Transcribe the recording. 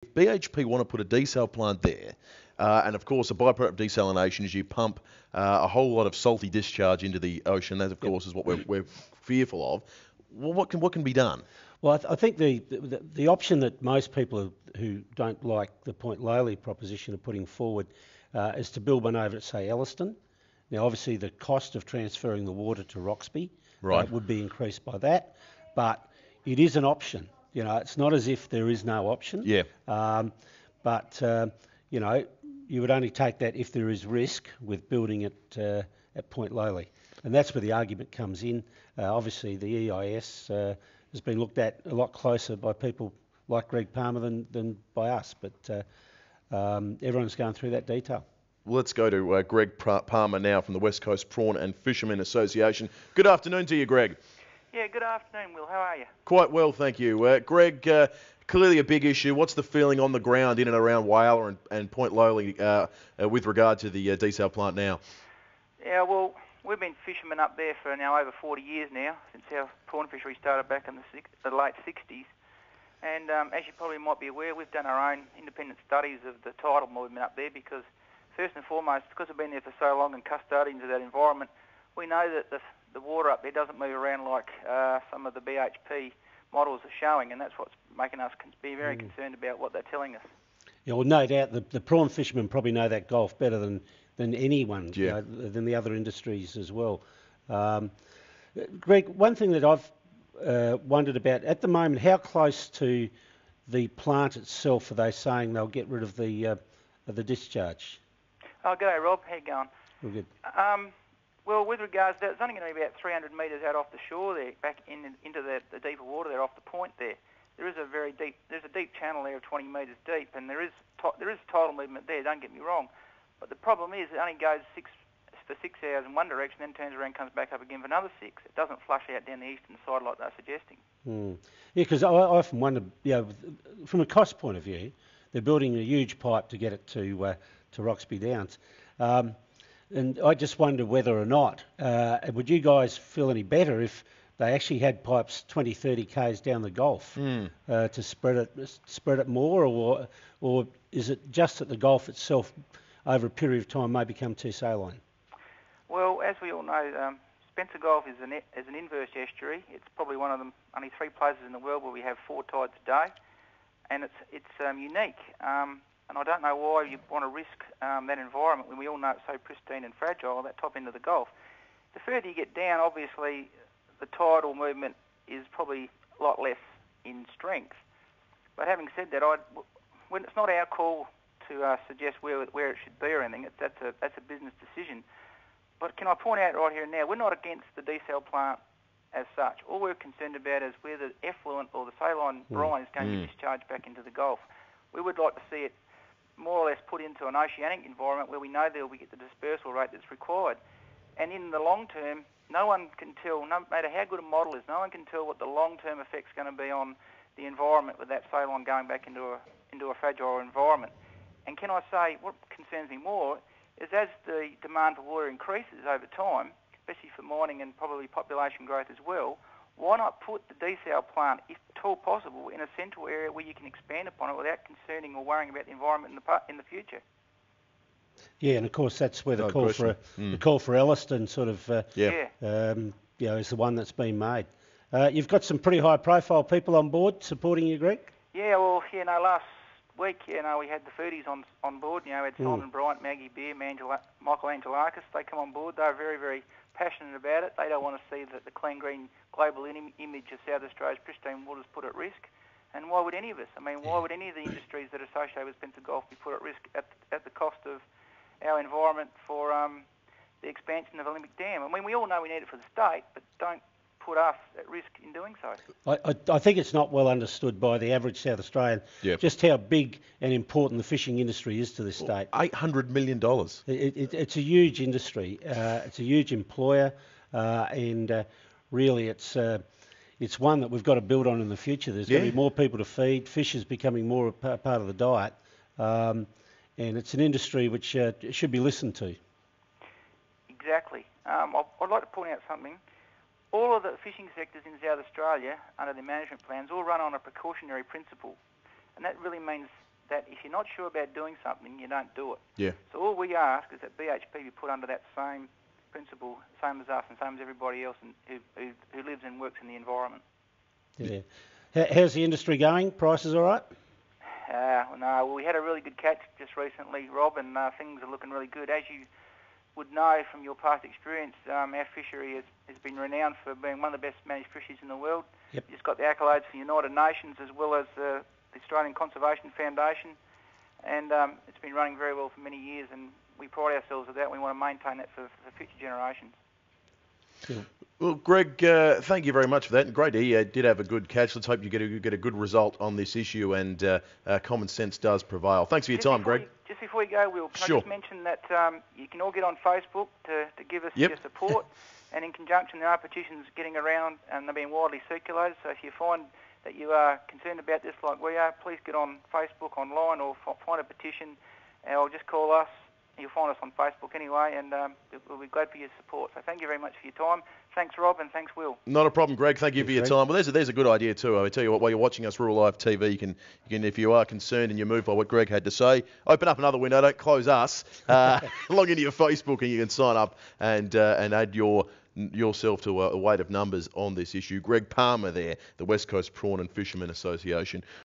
If BHP want to put a desal plant there, and of course a byproduct of desalination is you pump a whole lot of salty discharge into the ocean. That of course is what we're fearful of. Well, what can be done? Well, I think the option that most people who don't like the Point Lowly proposition are putting forward is to build one over at, say, Elliston. Now, obviously, the cost of transferring the water to Roxby would be increased by that, but it is an option. You know, it's not as if there is no option. Yeah. But you know, you would only take that if there is risk with building it at Point Lowly, and that's where the argument comes in. Obviously, the EIS has been looked at a lot closer by people like Greg Palmer than by us, but everyone's going through that detail. Let's go to Greg Palmer now from the West Coast Prawn and Fishermen Association. Good afternoon to you, Greg. Yeah, good afternoon, Will. How are you? Quite well, thank you. Greg, clearly a big issue. What's the feeling on the ground in and around Whyalla and Point Lowly with regard to the desal plant now? Yeah, well, we've been fishermen up there for now over 40 years now, since our prawn fishery started back in the late 60s. And as you probably might be aware, we've done our own independent studies of the tidal movement up there because, first and foremost, because we've been there for so long and custodians of that environment, we know that the water up there doesn't move around like some of the BHP models are showing, and that's what's making us be very concerned about what they're telling us. Yeah, well, no doubt the prawn fishermen probably know that Gulf better than anyone, you know, than the other industries as well. Greg, one thing that I've wondered about at the moment, how close to the plant itself are they saying they'll get rid of the discharge? Oh, g'day, Rob. How you going? All good. Well, with regards to that, it's only going to be about 300 metres out off the shore there, back into the deeper water there off the point there. There's a deep channel there of 20 metres deep, and there is tidal movement there, don't get me wrong. But the problem is it only goes for 6 hours in one direction, then turns around and comes back up again for another 6. It doesn't flush out down the eastern side like they're suggesting. Yeah, because I often wonder, you know, from a cost point of view, they're building a huge pipe to get it to Roxby Downs. And I just wonder whether or not, would you guys feel any better if they actually had pipes 20, 30 k's down the Gulf to spread it more, or is it just that the Gulf itself, over a period of time, may become too saline? Well, as we all know, Spencer Gulf is an inverse estuary. It's probably one of the only 3 places in the world where we have 4 tides a day, and it's unique. And I don't know why you want to risk that environment when we all know it's so pristine and fragile, that top end of the Gulf. The further you get down, obviously, the tidal movement is probably a lot less in strength. But having said that, when it's not our call to suggest where it should be or anything. That's a business decision. But can I point out right here and now, we're not against the desal plant as such. All we're concerned about is where the effluent or the saline brine is going to be discharged back into the Gulf. We would like to see it more or less put into an oceanic environment where we know that we get the dispersal rate that's required. And in the long term, no one can tell, no matter how good a model is, no one can tell what the long-term effect's going to be on the environment with that saline going back into a fragile environment. And can I say, what concerns me more is as the demand for water increases over time, especially for mining and probably population growth as well, why not put the desal plant, if at all possible, in a central area where you can expand upon it without concerning or worrying about the environment in the future? Yeah, and of course that's where the call for Elliston sort of is the one that's been made. You've got some pretty high-profile people on board supporting you, Greg. Yeah, well, last week, we had the foodies on board. We had Simon Bryant, Maggie Beer, Michael Angelakis. They come on board. They're very, very passionate about it. They don't want to see the clean green global image of South Australia's pristine waters put at risk. And why would any of us? I mean, why would any of the industries that are associated with Spencer Gulf be put at risk at the cost of our environment for the expansion of Olympic Dam? I mean, we all know we need it for the state, but don't put us at risk in doing so. I think it's not well understood by the average South Australian just how big and important the fishing industry is to this state. $800 million. It's a huge industry. It's a huge employer, and really it's one that we've got to build on in the future. There's going to be more people to feed. Fish is becoming more a part of the diet, and it's an industry which should be listened to. Exactly. I'd like to point out something. All of the fishing sectors in South Australia, under their management plans, all run on a precautionary principle. And that really means that if you're not sure about doing something, you don't do it. Yeah. So all we ask is that BHP be put under that same principle, same as us and same as everybody else who lives and works in the environment. Yeah. How's the industry going? Prices all right? No, we had a really good catch just recently, Rob, and things are looking really good. As you would know from your past experience, our fishery has been renowned for being one of the best managed fisheries in the world. Yep. It's got the accolades for the United Nations as well as the Australian Conservation Foundation, and it's been running very well for many years, and we pride ourselves with that. We want to maintain that for future generations. Cool. Well, Greg, thank you very much for that. Great, he did have a good catch. Let's hope you get a good result on this issue, and common sense does prevail. Thanks for your time, Greg. Just before you go, Will, can I just mention that you can all get on Facebook to give us your support, and in conjunction there are petitions getting around and they're being widely circulated, so if you find that you are concerned about this like we are, please get on Facebook online or find a petition, or just call us. You'll find us on Facebook anyway, and we'll be glad for your support. So thank you very much for your time. Thanks, Rob, and thanks, Will. Not a problem, Greg. Thank you for your time. Well, there's a good idea too. I tell you what, while you're watching us Rural Life TV, you can, if you are concerned and you're moved by what Greg had to say, open up another window. Don't close us. Log into your Facebook and you can sign up and add yourself to a weight of numbers on this issue. Greg Palmer there, the West Coast Prawn and Fishermen Association.